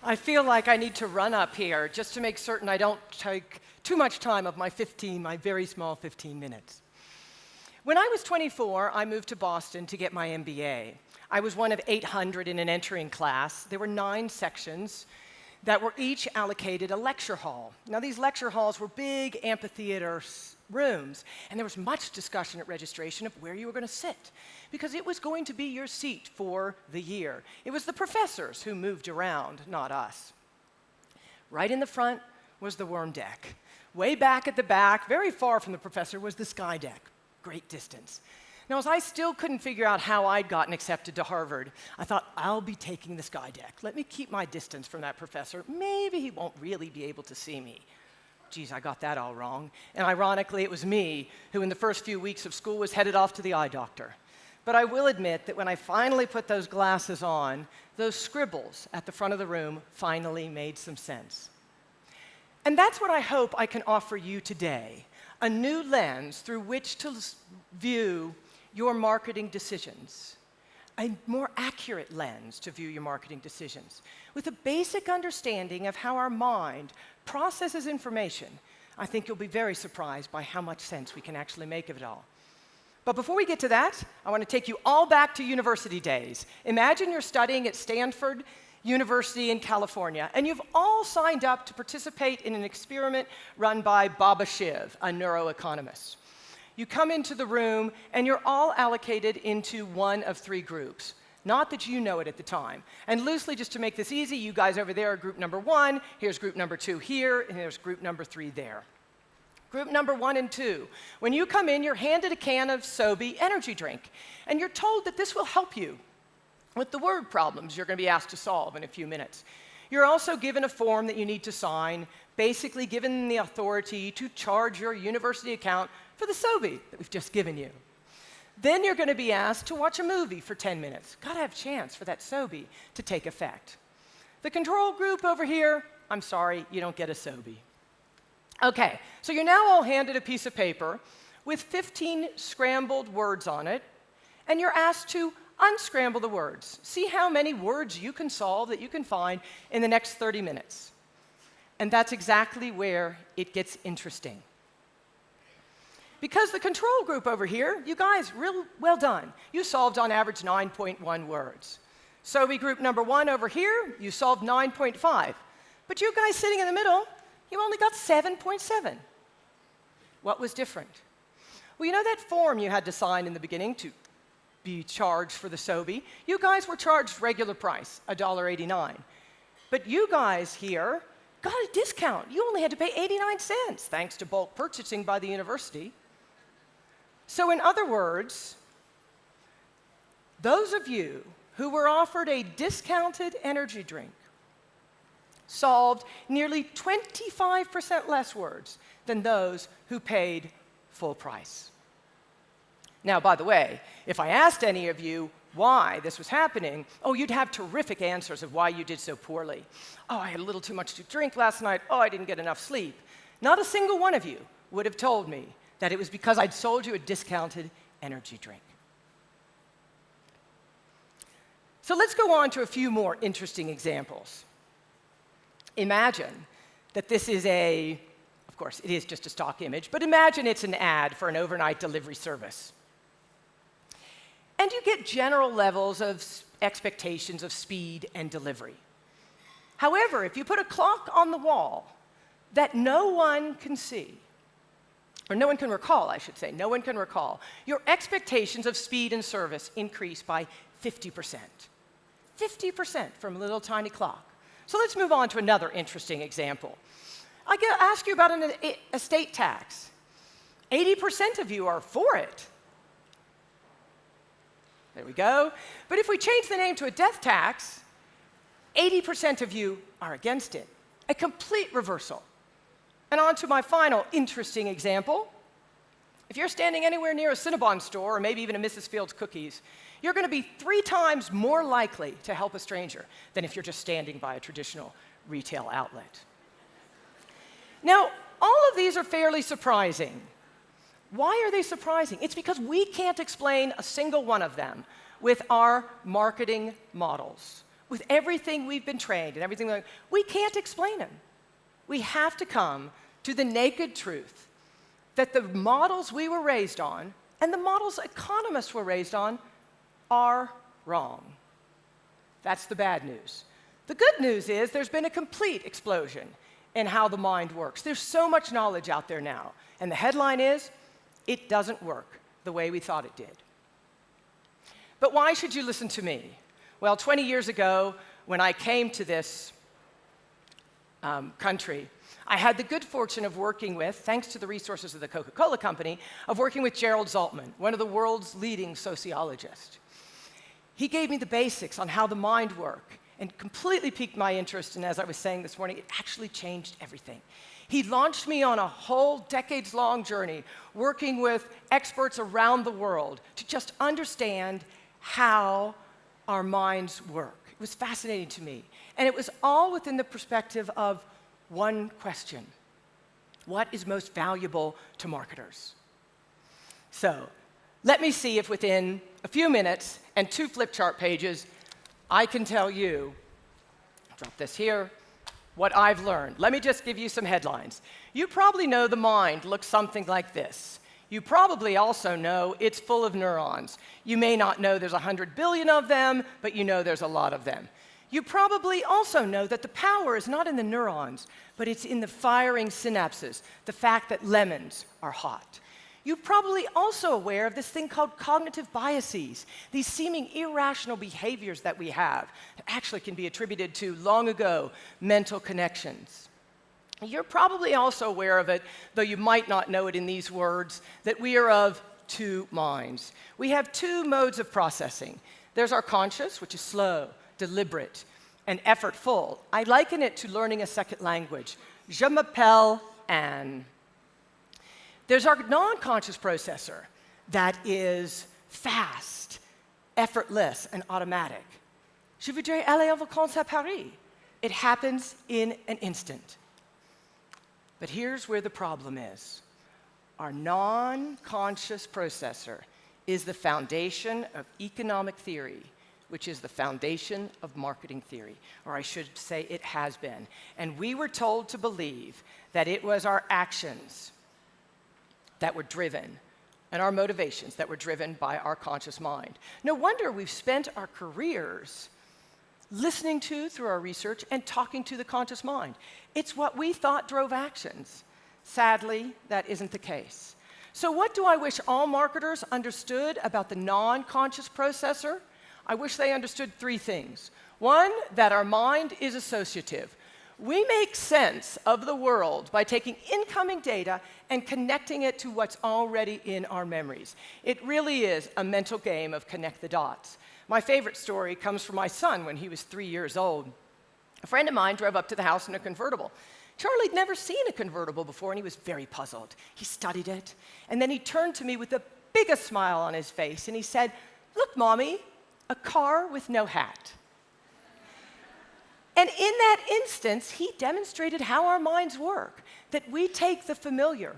I feel like I need to run up here just to make certain I don't take too much time of my very small 15 minutes. When I was 24, I moved to Boston to get my MBA. I was one of 800 in an entering class. There were 9 sections that were each allocated a lecture hall. Now, these lecture halls were big amphitheater rooms, and there was much discussion at registration of where you were going to sit, because it was going to be your seat for the year. It was the professors who moved around, not us. Right in the front was the worm deck. Way back at the back, very far from the professor, was the sky deck. Great distance. Now, as I still couldn't figure out how I'd gotten accepted to Harvard, I thought, I'll be taking the sky deck. Let me keep my distance from that professor. Maybe he won't really be able to see me. Geez, I got that all wrong. And ironically, it was me who, in the first few weeks of school, was headed off to the eye doctor. But I will admit that when I finally put those glasses on, those scribbles at the front of the room finally made some sense. And that's what I hope I can offer you today, a new lens through which to view your marketing decisions, a more accurate lens to view your marketing decisions, with a basic understanding of how our mind processes information. I think you'll be very surprised by how much sense we can actually make of it all. But before we get to that, I want to take you all back to university days. Imagine you're studying at Stanford University in California, and you've all signed up to participate in an experiment run by Baba Shiv, a neuroeconomist. You come into the room, and you're all allocated into one of 3 groups. Not that you know it at the time. And loosely, just to make this easy, you guys over there are group number 1, here's group number 2 here, and there's group number 3 there. Group number 1 and 2. When you come in, you're handed a can of Sobe energy drink, and you're told that this will help you with the word problems you're going to be asked to solve in a few minutes. You're also given a form that you need to sign, basically given the authority to charge your university account for the Sobe that we've just given you. Then you're going to be asked to watch a movie for 10 minutes. Got to have a chance for that Sobe to take effect. The control group over here, I'm sorry, you don't get a Sobe. Okay, so you're now all handed a piece of paper with 15 scrambled words on it, and you're asked to unscramble the words. See how many words you can solve that you can find in the next 30 minutes. And that's exactly where it gets interesting. Because the control group over here, you guys, real well done. You solved on average 9.1 words. Sobe group number 1 over here, you solved 9.5. But you guys sitting in the middle, you only got 7.7. What was different? Well, you know that form you had to sign in the beginning to be charged for the Sobe? You guys were charged regular price, $1.89. But you guys here got a discount. You only had to pay 89 cents, thanks to bulk purchasing by the university. So in other words, those of you who were offered a discounted energy drink solved nearly 25% less words than those who paid full price. Now, by the way, if I asked any of you why this was happening, oh, you'd have terrific answers of why you did so poorly. Oh, I had a little too much to drink last night. Oh, I didn't get enough sleep. Not a single one of you would have told me that it was because I'd sold you a discounted energy drink. So let's go on to a few more interesting examples. Imagine that this is of course, it is just a stock image, but imagine it's an ad for an overnight delivery service. And you get general levels of expectations of speed and delivery. However, if you put a clock on the wall that no one can see, or no one can recall, I should say, no one can recall, your expectations of speed and service increase by 50%. 50% from a little tiny clock. So let's move on to another interesting example. I ask you about an estate tax. 80% of you are for it. There we go. But if we change the name to a death tax, 80% of you are against it. A complete reversal. And on to my final interesting example. If you're standing anywhere near a Cinnabon store, or maybe even a Mrs. Fields Cookies, you're going to be 3 times more likely to help a stranger than if you're just standing by a traditional retail outlet. Now, all of these are fairly surprising. Why are they surprising? It's because we can't explain a single one of them with our marketing models. with everything we've been trained and everything, we can't explain them. We have to come to the naked truth that the models we were raised on and the models economists were raised on are wrong. That's the bad news. The good news is there's been a complete explosion in how the mind works. There's so much knowledge out there now. And the headline is, it doesn't work the way we thought it did. But why should you listen to me? Well, 20 years ago, when I came to this country, I had the good fortune of working with, thanks to the resources of the Coca-Cola Company, of working with Gerald Zaltman, one of the world's leading sociologists. He gave me the basics on how the mind works and completely piqued my interest, and as I was saying this morning, it actually changed everything. He launched me on a whole decades-long journey working with experts around the world to just understand how our minds work. It was fascinating to me. And it was all within the perspective of one question: what is most valuable to marketers? So, let me see if within a few minutes and 2 flip chart pages, I can tell you, drop this here, what I've learned. Let me just give you some headlines. You probably know the mind looks something like this. You probably also know it's full of neurons. You may not know there's 100 billion of them, but you know there's a lot of them. You probably also know that the power is not in the neurons, but it's in the firing synapses, the fact that lemons are hot. You're probably also aware of this thing called cognitive biases, these seeming irrational behaviors that we have that actually can be attributed to long ago mental connections. You're probably also aware of it, though you might not know it in these words, that we are of 2 minds. We have 2 modes of processing. There's our conscious, which is slow, deliberate, and effortful. I liken it to learning a second language. Je m'appelle Anne. There's our non-conscious processor that is fast, effortless, and automatic. Je voudrais aller en vacances à Paris. It happens in an instant. But here's where the problem is. Our non-conscious processor is the foundation of economic theory, which is the foundation of marketing theory, or I should say it has been. And we were told to believe that it was our actions that were driven, and our motivations that were driven by our conscious mind. No wonder we've spent our careers listening to, through our research, and talking to the conscious mind. It's what we thought drove actions. Sadly, that isn't the case. So what do I wish all marketers understood about the non-conscious processor? I wish they understood 3 things. 1, that our mind is associative. We make sense of the world by taking incoming data and connecting it to what's already in our memories. It really is a mental game of connect the dots. My favorite story comes from my son when he was 3 years old. A friend of mine drove up to the house in a convertible. Charlie'd never seen a convertible before, and he was very puzzled. He studied it, and then he turned to me with the biggest smile on his face, and he said, "Look, Mommy, a car with no hat." And in that instance, he demonstrated how our minds work, that we take the familiar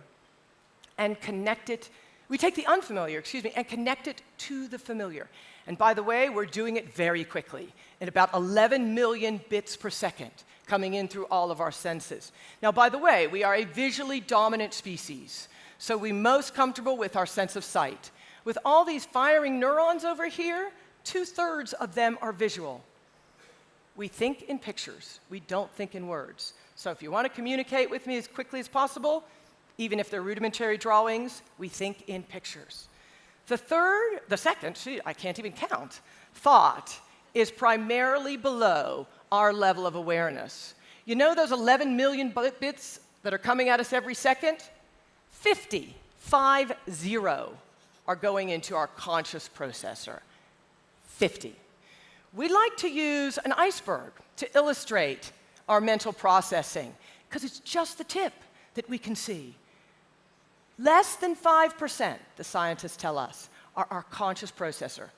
and connect it, we take the unfamiliar, and connect it to the familiar. And by the way, we're doing it very quickly, in about 11 million bits per second, coming in through all of our senses. Now, by the way, we are a visually dominant species, so we're most comfortable with our sense of sight. With all these firing neurons over here, 2/3 of them are visual. We think in pictures. We don't think in words. So if you want to communicate with me as quickly as possible, even if they're rudimentary drawings, we think in pictures. The second, I can't even count, thought is primarily below our level of awareness. You know those 11 million bits that are coming at us every second? 50 are going into our conscious processor. 50. We like to use an iceberg to illustrate our mental processing, because it's just the tip that we can see. Less than 5%, the scientists tell us, are our conscious processor.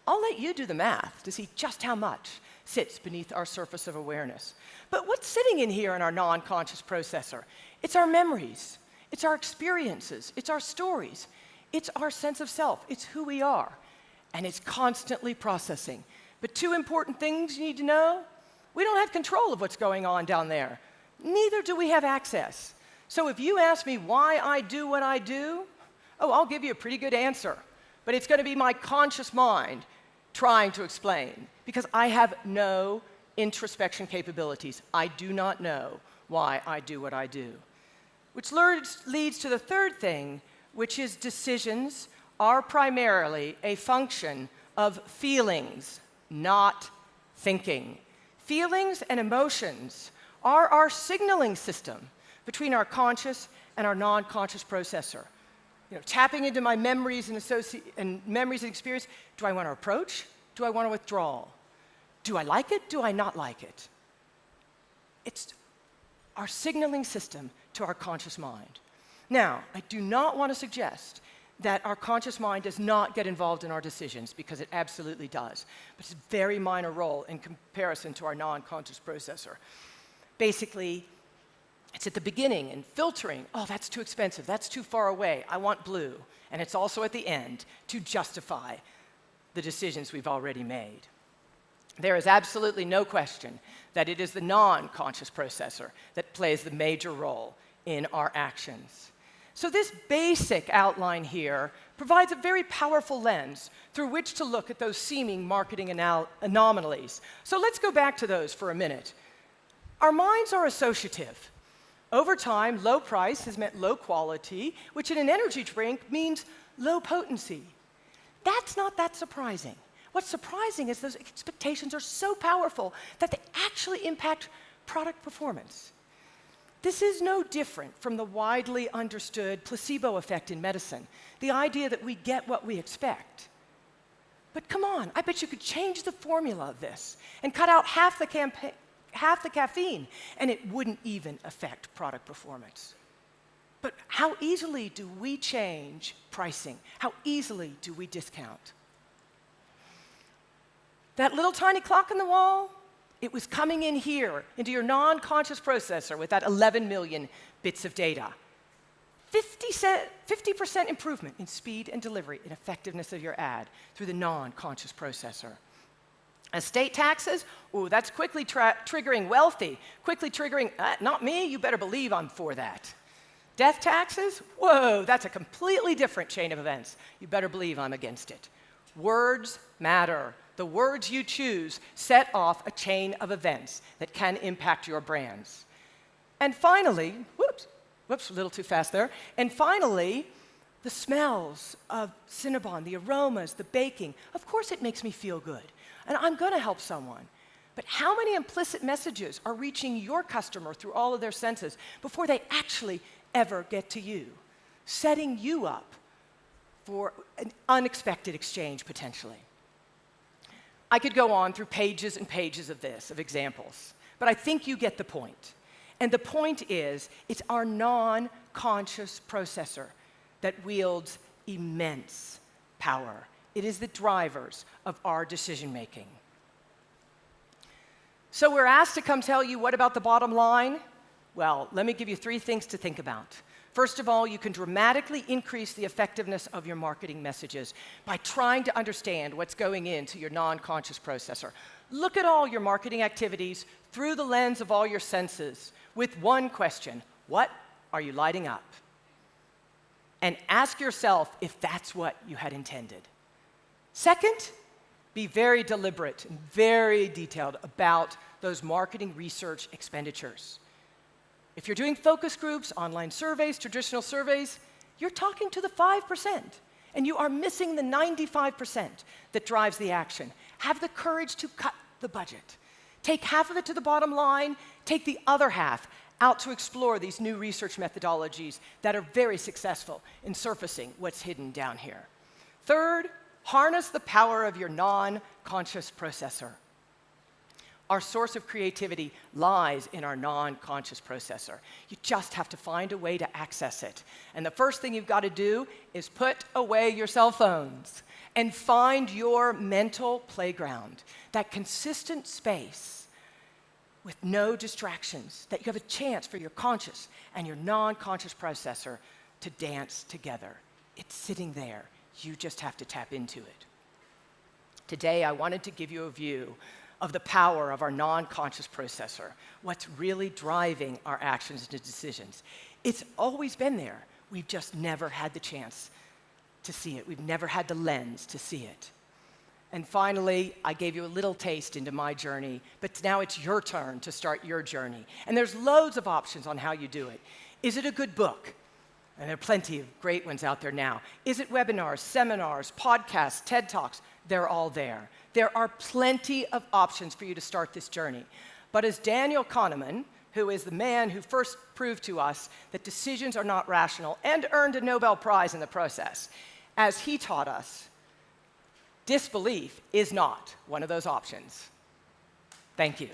I'll let you do the math to see just how much sits beneath our surface of awareness. But what's sitting in here in our non-conscious processor? It's our memories, it's our experiences, it's our stories, it's our sense of self, it's who we are. And it's constantly processing. But two important things you need to know. We don't have control of what's going on down there. Neither do we have access. So if you ask me why I do what I do, I'll give you a pretty good answer. But it's going to be my conscious mind trying to explain, because I have no introspection capabilities. I do not know why I do what I do. Which leads to the third thing, which is decisions are primarily a function of feelings, not thinking. Feelings and emotions are our signaling system between our conscious and our non-conscious processor. Tapping into my memories and memories and experience. Do I want to approach? Do I want to withdraw? Do I like it? Do I not like it? It's our signaling system to our conscious mind. Now, I do not want to suggest that our conscious mind does not get involved in our decisions, because it absolutely does. But it's a very minor role in comparison to our non-conscious processor. Basically, it's at the beginning and filtering. Oh, that's too expensive. That's too far away. I want blue. And it's also at the end to justify the decisions we've already made. There is absolutely no question that it is the non-conscious processor that plays the major role in our actions. So this basic outline here provides a very powerful lens through which to look at those seeming marketing anomalies. So let's go back to those for a minute. Our minds are associative. Over time, low price has meant low quality, which in an energy drink means low potency. That's not that surprising. What's surprising is those expectations are so powerful that they actually impact product performance. This is no different from the widely understood placebo effect in medicine, the idea that we get what we expect. But come on, I bet you could change the formula of this and cut out half the caffeine, and it wouldn't even affect product performance. But how easily do we change pricing? How easily do we discount? That little tiny clock on the wall, it was coming in here, into your non-conscious processor with that 11 million bits of data. 50% improvement in speed and delivery and effectiveness of your ad through the non-conscious processor. Estate taxes, that's quickly triggering wealthy, quickly triggering, not me, you better believe I'm for that. Death taxes, whoa, that's a completely different chain of events. You better believe I'm against it. Words matter. The words you choose set off a chain of events that can impact your brands. And finally, whoops, a little too fast there. And finally, the smells of Cinnabon, the aromas, the baking. Of course it makes me feel good, and I'm going to help someone. But how many implicit messages are reaching your customer through all of their senses before they actually ever get to you, setting you up for an unexpected exchange potentially? I could go on through pages and pages of this, of examples, but I think you get the point. And the point is, it's our non-conscious processor that wields immense power. It is the drivers of our decision-making. So we're asked to come tell you what about the bottom line? Well, let me give you 3 things to think about. First of all, you can dramatically increase the effectiveness of your marketing messages by trying to understand what's going into your non-conscious processor. Look at all your marketing activities through the lens of all your senses with one question: what are you lighting up? And ask yourself if that's what you had intended. Second, be very deliberate and very detailed about those marketing research expenditures. If you're doing focus groups, online surveys, traditional surveys, you're talking to the 5%, and you are missing the 95% that drives the action. Have the courage to cut the budget. Take half of it to the bottom line, take the other half out to explore these new research methodologies that are very successful in surfacing what's hidden down here. Third, harness the power of your non-conscious processor. Our source of creativity lies in our non-conscious processor. You just have to find a way to access it. And the first thing you've got to do is put away your cell phones and find your mental playground, that consistent space with no distractions, that you have a chance for your conscious and your non-conscious processor to dance together. It's sitting there. You just have to tap into it. Today, I wanted to give you a view of the power of our non-conscious processor, what's really driving our actions and decisions. It's always been there. We've just never had the chance to see it. We've never had the lens to see it. And finally, I gave you a little taste into my journey, but now it's your turn to start your journey. And there's loads of options on how you do it. Is it a good book? And there are plenty of great ones out there now. Is it webinars, seminars, podcasts, TED Talks? They're all there. There are plenty of options for you to start this journey. But as Daniel Kahneman, who is the man who first proved to us that decisions are not rational and earned a Nobel Prize in the process, as he taught us, disbelief is not one of those options. Thank you.